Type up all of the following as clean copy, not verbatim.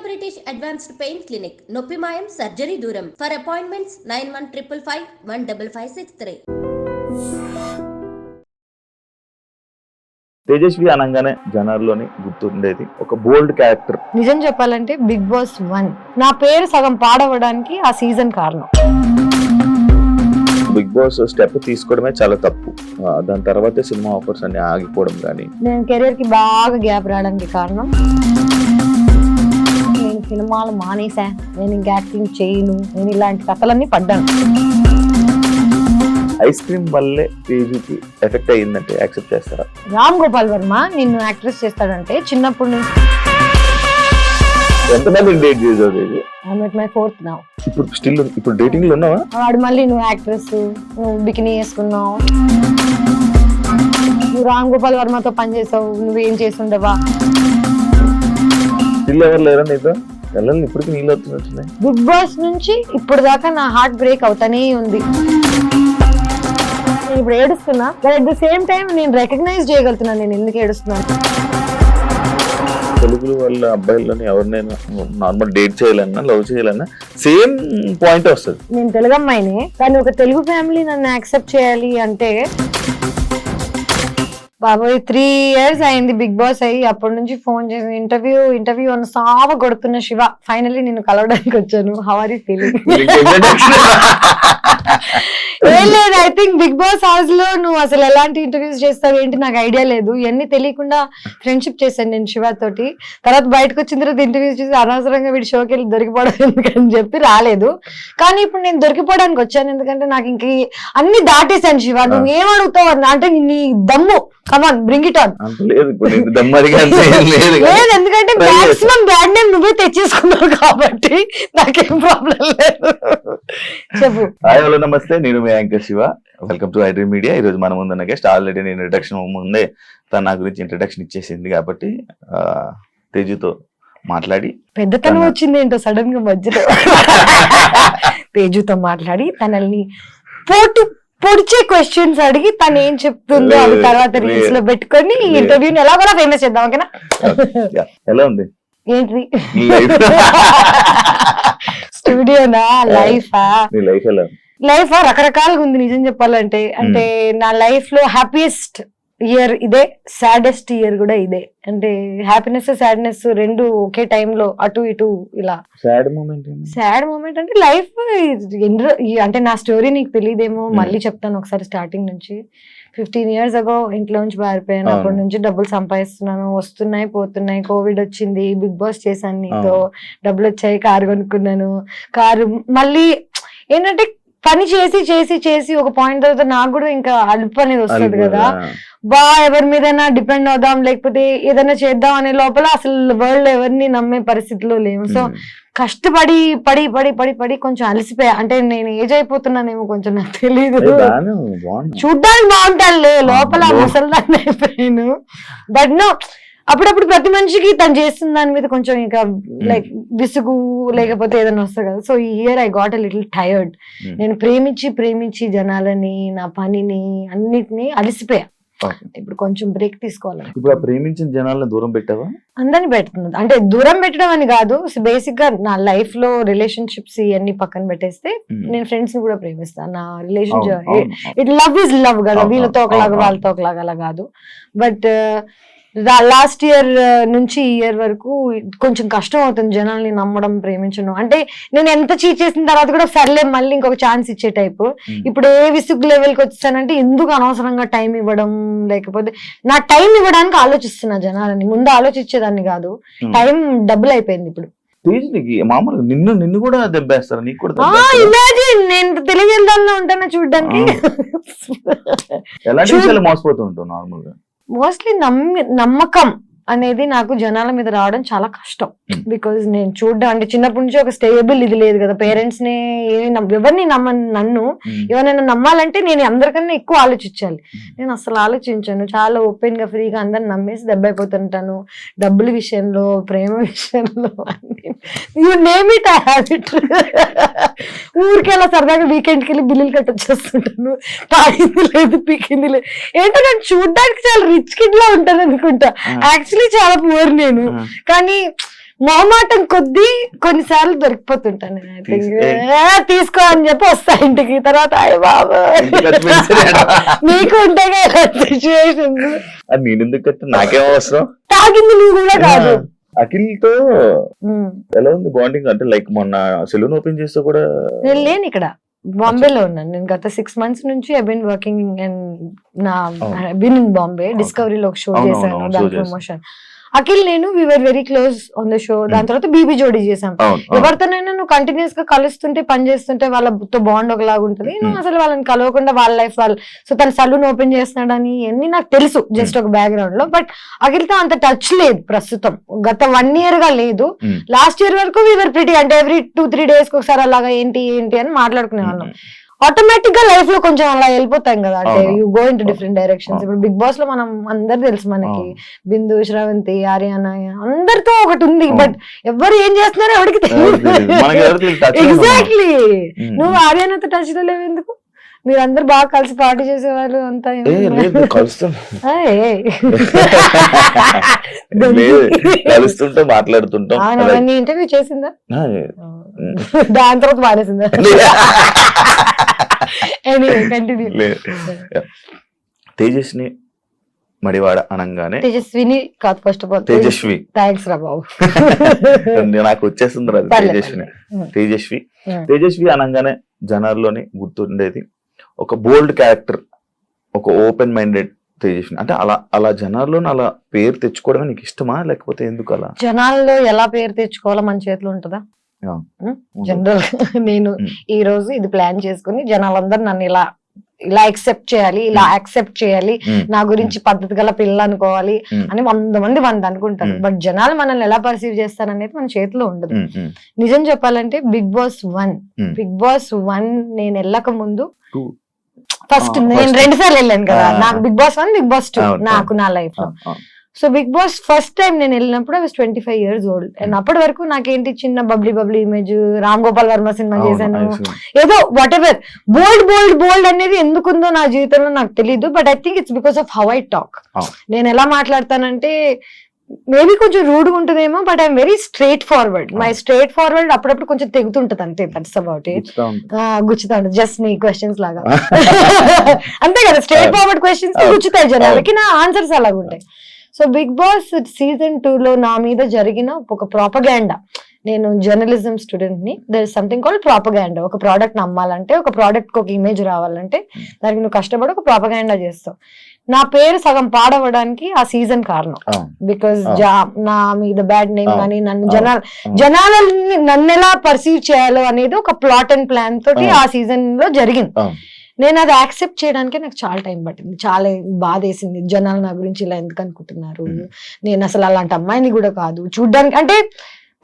British Advanced Pain Clinic, నొప్పి మాయం surgery దూరం. For appointments 9155515563. తేజస్వి అనగానే జనాల్లోని గుర్తుండేది ఒక బోల్డ్ క్యారెక్టర్. నిజం చెప్పాలంటే బిగ్ బాస్ 1 నా పేరు సగం పాడవడానికి ఆ సీజన్ కారణం. బిగ్ బాస్ స్టెప్ తీసుకోవడమే చాలా తప్పు. దాని తర్వాతే సినిమా ఆఫర్స్ అన్ని ఆగిపోవడం కానీ నేను కెరీర్ కి బాగా గ్యాప్ రావడానికి కారణం. నేను సినిమాలు మానేసా, నేను ఇంకా యాక్టింగ్ చేయను, నేను ఇలాంటి కథలన్నీ పడ్డాను. ఐస్ క్రీమ్ వల్లే తేజుకి ఎఫెక్ట్ అయ్యిందంటే యాక్సెప్ట్ చేస్తారా? రామ్ గోపాల్ వర్మ నిన్ను యాక్ట్రెస్ చేస్తాడంటే చిన్నప్పటి నుంచి ఎంతమంది డేట్ చేసావు? I'm at my 4th now. ఇప్పుడు డేటింగ్ లో ఉన్నావా? వాడు మళ్ళీ నువ్వు యాక్ట్రెస్, నువ్వు బికినీ వేసుకున్నావు, నువ్వు రామ్ గోపాల్ వర్మతో పనిచేసావు, నువ్వేం చేస్తుండవా? స్టిల్ ఎవరు లేరా నీతో? పిల్లల్ని ఇప్పటికి నీళ్ళు వస్తున్నాయి. బిగ్ బాస్ నుంచి ఇప్పుడు దాకా నా హార్ట్ బ్రేక్ అవుతానే ఉంది. నేను ఇప్పుడు ఏడుస్తున్నా, but at the same time నేను రికగ్నైజ్ చేయగలుగుతున్నాను నేను ఎందుకు ఏడుస్తున్నాను. తెలుగు వాళ్ళ అబ్బాయిలని ఎవరినైనా నార్మల్ డేట్ చేయాలన్నా లవ్ చేయాలన్నా సేమ్ పాయింట్ వస్తుంది. నేను తెలుగు అమ్మాయినే, కానీ ఒక తెలుగు ఫ్యామిలీ నన్ను యాక్సెప్ట్ చేయాలి అంటే బాబోయ్ 3 years అయింది బిగ్ బాస్ అయ్యి. అప్పటి నుంచి ఫోన్ చేసి ఇంటర్వ్యూ అని సావ కొడుతున్న శివ, ఫైనల్లీ నేను కలవడానికి వచ్చాను. How are you feeling? ఏం లేదు, I think Bigg Boss house లో నువ్వు అసలు ఎలాంటి ఇంటర్వ్యూస్ చేస్తావు ఏంటి నాకు ఐడియా లేదు. ఇవన్నీ తెలియకుండా ఫ్రెండ్షిప్ చేశాను నేను శివ తోటి. తర్వాత బయటకు వచ్చిన తర్వాత ఇంటర్వ్యూస్ చేసి అనవసరంగా వీడి షోకి వెళ్ళి దొరికిపోవడం ఎందుకని చెప్పి రాలేదు. కానీ ఇప్పుడు నేను దొరికిపోవడానికి వచ్చాను, ఎందుకంటే నాకు ఇంక అన్ని దాటేశాను. శివ నువ్వు ఏమడుగుతావు అంటే నీ దమ్ము, కమాన్ బ్రింగ్ ఇట్ ఆన్. లేదు ఎందుకంటే మాక్సిమం బ్యాడ్ నేమ్ నువ్వే తెచ్చేసుకున్నావు కాబట్టి నాకేం ప్రాబ్లం లేదు. చెప్పు. హాయ్ హలో నమస్తే, నేను మీ anchor Shiva. Welcome to iDream Media. ఈ రోజు మన ముందున్న గెస్ట్ ఆల్రెడీ నేను ఇంట్రడక్షన్ ముందే తన నా గురించి ఇంట్రడక్షన్ ఇచ్చేసింది కాబట్టి తేజుతో మాట్లాడి పెద్దతనం వచ్చింది ఏంటో సడన్ గా మధ్యలో తేజుతో మాట్లాడి తనల్ని పొడిచే క్వశ్చన్స్ అడిగి తను ఏం చెప్తుందో అది తర్వాత రీల్స్ లో పెట్టుకొని ఈ ఇంటర్వ్యూని ఎలా కూడా ఫేమస్ చేద్దాం. ఓకేనా? ఎలా ఉంది ఏంటి స్టూడియోనా లైఫ్ రకరకాలుగా ఉంది నిజం చెప్పాలంటే. అంటే నా లైఫ్ లో హ్యాపీయెస్ట్ ఇయర్ ఇదే, సాడెస్ట్ ఇయర్ కూడా ఇదే. అంటే హ్యాపీనెస్ సాడ్నెస్ రెండు ఒకే టైంలో అటు ఇటు ఇలా. సాడ్ మూమెంట్ అంటే లైఫ్ అంటే నా స్టోరీ నీకు తెలియదేమో, మళ్ళీ చెప్తాను ఒకసారి స్టార్టింగ్ నుంచి. 15 years ago ఇంట్లో నుంచి పారిపోయాను. అప్పటి నుంచి డబ్బులు సంపాదిస్తున్నాను, వస్తున్నాయి పోతున్నాయి. కోవిడ్ వచ్చింది, బిగ్ బాస్ చేశాను నీతో, డబ్బులు వచ్చాయి, కారు కొనుక్కున్నాను. కారు మళ్ళీ ఏంటంటే పని చేసి చేసి చేసి ఒక పాయింట్ తర్వాత నాకు కూడా ఇంకా అలుపు అనేది వస్తుంది కదా, ఎవరి మీదైనా డిపెండ్ అవుదాం లేకపోతే ఏదైనా చేద్దాం అనే లోపల అసలు వరల్డ్ ఎవరిని నమ్మే పరిస్థితిలో లేవు. సో కష్టపడి పడి పడి పడి పడి కొంచెం అలసిపోయా. అంటే నేను ఏజ్ అయిపోతున్నానేమో కొంచెం నాకు తెలీదు, చూడ్డానికి బాగుంటానులే లోపల ముసలిదాన్ని అయిపోయాను. బట్ నో, అప్పుడప్పుడు ప్రతి మనిషికి తను చేస్తున్న దాని మీద కొంచెం ఇంకా లైక్ విసుగు లేకపోతే ఏదైనా వస్తుంది కదా. సో ఈ year I got a little tired. నేను ప్రేమించి జనాలని, నా పనిని, అన్నిటినీ అలసిపోయా. ఇప్పుడు కొంచెం బ్రేక్ తీసుకోవాలి. ఇప్పుడు ప్రేమించిన జనాలను దూరం పెట్టావా? అందరిని పెడుతుంది. అంటే దూరం పెట్టడం అని కాదు, బేసిక్ గా నా లైఫ్ లో రిలేషన్షిప్స్ ఇవన్నీ పక్కన పెట్టేస్తే నేను ఫ్రెండ్స్ ని కూడా ప్రేమిస్తాను. నా relationship it love is love కదా, వీళ్ళతో ఒకలాగా వాళ్ళతో ఒకలాగా అలా కాదు. బట్ లాస్ట్ ఇయర్ నుంచి ఈ ఇయర్ వరకు కొంచెం కష్టం అవుతుంది జనాల్ని నమ్మడం, ప్రేమించడం. అంటే నేను ఎంత చీట్ చేసిన తర్వాత కూడా సర్లే మళ్ళీ ఇంకొక ఛాన్స్ ఇచ్చే టైపు. ఇప్పుడు ఏ విసుగు లెవెల్కి వచ్చానంటే ఎందుకు అనవసరంగా టైం ఇవ్వడం, లేకపోతే నా టైం ఇవ్వడానికి ఆలోచిస్తున్నా జనాలని. ముందు ఆలోచించేదాన్ని కాదు, టైం డబుల్ అయిపోయింది ఇప్పుడు. మామూలుగా నిన్ను కూడా దెబ్బేస్తారు, నీకు కూడా ఇమాజిన్ నేను తెలియజేద్దాంలో ఉంటానా చూడడానికి. మోసపోతుంటావు నార్మల్ గా. మోస్ట్లీ నమ్మకం అనేది నాకు జనాల మీద రావడం చాలా కష్టం. బికాజ్ నేను చూడడం అంటే చిన్నప్పటి నుంచి ఒక స్టేబుల్ ఇది లేదు కదా. పేరెంట్స్ ని ఎవరిని నన్ను ఎవరైనా నమ్మాలంటే నేను అందరికన్నా ఎక్కువ ఆలోచించాలి. నేను అసలు ఆలోచించాను, చాలా ఓపెన్ గా ఫ్రీగా అందరిని నమ్మేసి దెబ్బ అయిపోతుంటాను. డబ్బుల విషయంలో, ప్రేమ విషయంలో, you name it I have it. ఊరికి అలా సరదాగా వీకెండ్కి వెళ్ళి బిల్లులు కట్టొచ్చేస్తుంటాను. తాగింది లేదు, పీకింది లేదు. ఏంటో నేను చూడడానికి చాలా రిచ్ కిడ్ లా ఉంటాను అనుకుంటా, యాక్చువల్లీ చాలా పూర్ నేను. కానీ మొహమాటం కొద్దీ కొన్నిసార్లు దొరికిపోతుంటాను నేను. I think, తీసుకో అని చెప్పి వస్తా ఇంటికి. తర్వాత అయ్య బాబా నీకు ఉంటాయి కదా సిచ్యువేషన్. అది నేను ఎందుకు కట్ట నాకేం అవసరం. తాగింది నువ్వు కూడా కాదు. అఖిల్ తో ఎలా ఉంది బాండింగ్? అంటే లైక్ మొన్న సెలూన్ ఓపెన్ చేస్తే కూడా నేను లేను ఇక్కడ, బాంబేలో ఉన్నాను నేను. గత 6 months నుంచి ఐ బీన్ వర్కింగ్ అండ్ నా బీన్ ఇన్ బాంబే. డిస్కవరీలో ఒక షో చేశాను, దాని ప్రమోషన్. అఖిల్ నేను we were very close on the show. దాని తర్వాత బీబీ జోడీ చేసాం. ఎవరితోనైనా నువ్వు కంటిన్యూస్ గా కలుస్తుంటే పని చేస్తుంటే వాళ్ళతో బాండ్ ఒకలాగా ఉంటుంది. నువ్వు అసలు వాళ్ళని కలవకుండా వాళ్ళ లైఫ్ వాళ్ళు, సో తన సలూన్ ఓపెన్ చేస్తున్నాడని అన్ని నాకు తెలుసు జస్ట్ ఒక బ్యాక్గ్రౌండ్ లో. బట్ అఖిల్తో అంత టచ్ లేదు ప్రస్తుతం, గత 1 year గా లేదు. లాస్ట్ ఇయర్ వరకు వి వర్ ప్రిటీ, అంటే ఎవ్రీ 2-3 days కి ఒకసారి అలాగా ఏంటి అని మాట్లాడుకునే వాళ్ళం. ఆటోమేటిక్ గా లైఫ్ లో కొంచెం అలా వెళ్ళిపోతాం కదా, అంటే you go in to different directions. ఇప్పుడు బిగ్ బాస్ లో మనం అందరు తెలుసు మనకి, బిందు, శ్రవంతి, ఆర్యానా అందరితో ఒకటి ఉంది. బట్ ఎవరు ఏం చేస్తున్నారో ఎవరికి తెలియదు. ఎగ్జాక్ట్లీ. నువ్వు ఆర్యానాతో టచ్ లో లేవు ఎందుకు? మీరందరూ బాగా కలిసి పార్టీ చేసేవాళ్ళు అంతా. కలుస్తుంటే మాట్లాడుతుంటాం. ఇంటర్వ్యూ చేసిందా? దాని తర్వాత మానేసిందా? తేజస్ని మడివాడ అనగానే తేజస్విని కాదు, first of all Tejaswi. Thanks రా బాబు, నాకు వచ్చేస్తుంది రాదు. తేజస్వి అనగానే జనాల్లోని గుర్తుండేది ఒక బోల్డ్ క్యారెక్టర్, ఒక ఓపెన్ మైండెడ్ తేజస్విని. అంటే అలా జనాల్లోని అలా పేరు తెచ్చుకోవడమే నీకు ఇష్టమా, లేకపోతే ఎందుకు అలా? జనాల్లో ఎలా పేరు తెచ్చుకోవాలో మన చేతిలో ఉంటుందా? జనరల్ నేను ఈ రోజు ఇది ప్లాన్ చేసుకుని జనాలందరూ నన్ను ఇలా యాక్సెప్ట్ చేయాలి, ఇలా యాక్సెప్ట్ చేయాలి, నా గురించి పద్ధతి గల పిల్ల అనుకోవాలి అని 100 మంది అనుకుంటారు. బట్ జనాలు మనల్ని ఎలా పర్సీవ్ చేస్తారనేది మన చేతిలో ఉండదు. నిజం చెప్పాలంటే బిగ్ బాస్ 1 నేను వెళ్ళక ముందు ఫస్ట్ నేను 2 సార్లు వెళ్ళాను కదా. నాకు బిగ్ బాస్ 1, బిగ్ బాస్ 2 నాకు నా లైఫ్ లో. So Bigg Boss first time నేను వెళ్ళినప్పుడు I was 25 years old. And అప్పటి వరకు నాకేంటి చిన్న bubbly image, Ram Gopal Varma cinema చేశాను, ఏదో వాట్ ఎవర్. బోల్డ్ అనేది ఎందుకుందో నా జీవితంలో నాకు తెలియదు. But I think it's because of how I talk. నేను ఎలా మాట్లాడతానంటే మేబీ కొంచెం రూడ్ గా ఉంటుందేమో, but I'm very straight forward. My straight forward అప్పుడప్పుడు కొంచెం తెగుతుంటది అంతే, దట్స్ అబౌట్ ఇట్. గుచ్చుతా ఉంటుంది జస్ట్ నీ క్వశ్చన్స్ లాగా. అంతే కదా, స్ట్రైట్ ఫార్వర్డ్ క్వశ్చన్స్ గుచ్చుతాయి జనాలకి, నా ఆన్సర్స్ అలాగ ఉంటాయి. సో బిగ్ బాస్ సీజన్ 2 లో నా మీద జరిగిన ఒక ప్రాపగాండా, నేను జర్నలిజం స్టూడెంట్ ని, there is something called propaganda. ఒక ప్రోడక్ట్ నమ్మాలంటే, ఒక ప్రోడక్ట్ కి ఒక ఇమేజ్ రావాలంటే దానికి నువ్వు కష్టపడి ఒక ప్రాపగాండా చేస్తావు. నా పేరు సగం పాడవడానికి ఆ సీజన్ కారణం. బికాస్ నా మీద బ్యాడ్ నేమ్ కానీ జనాలని నన్ను ఎలా పర్సీవ్ చేయాలో అనేది ఒక ప్లాట్ అండ్ ప్లాన్ తోటి ఆ సీజన్ లో జరిగింది. నేను అది యాక్సెప్ట్ చేయడానికి నాకు చాలా టైం పట్టింది, చాలా బాధ వేసింది. జనాలు నా గురించి ఇలా ఎందుకు అనుకుంటున్నారు, నేను అసలు అలాంటి అమ్మాయిని కూడా కాదు చూడ్డానికి. అంటే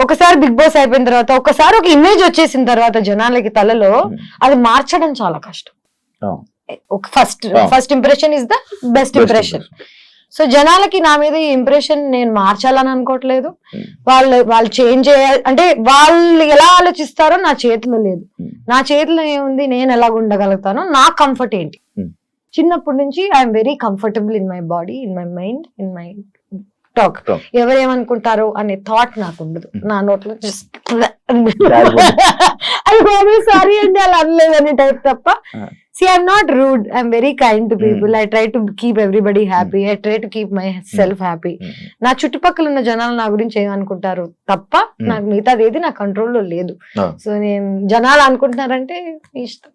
ఒకసారి బిగ్ బాస్ అయిపోయిన తర్వాత, ఒకసారి ఒక ఇమేజ్ వచ్చేసిన తర్వాత జనాలకి తలలో అది మార్చడం చాలా కష్టం. First impression is the best impression. So జనాలకి నా మీద ఈ ఇంప్రెషన్ నేను మార్చాలని అనుకోవట్లేదు. వాళ్ళు చేంజ్ చేయాలి అంటే వాళ్ళు ఎలా ఆలోచిస్తారో నా చేతిలో లేదు. నా చేతిలో ఏముంది, నేను ఎలా ఉండగలుగుతానో, నా కంఫర్ట్ ఏంటి. చిన్నప్పటి నుంచి I'm very comfortable in my body, in my mind, in my talk. ఎవరేమనుకుంటారో అనే థాట్ నాకు ఉండదు. నా నోట్లో జస్ట్ సారీ అండి అలా అనలేదని టైప్ తప్ప. See, I'm not rude. I'm very kind to people. I try to keep everybody happy. I try to keep myself happy. నా చుట్టుపక్కల ఉన్న జనాలు నా గురించి ఏమనుకుంటారు తప్ప నాకు మిగతాది ఏది నా కంట్రోల్లో లేదు. సో నేను జనాలు అనుకుంటున్నారంటే ఇష్టం.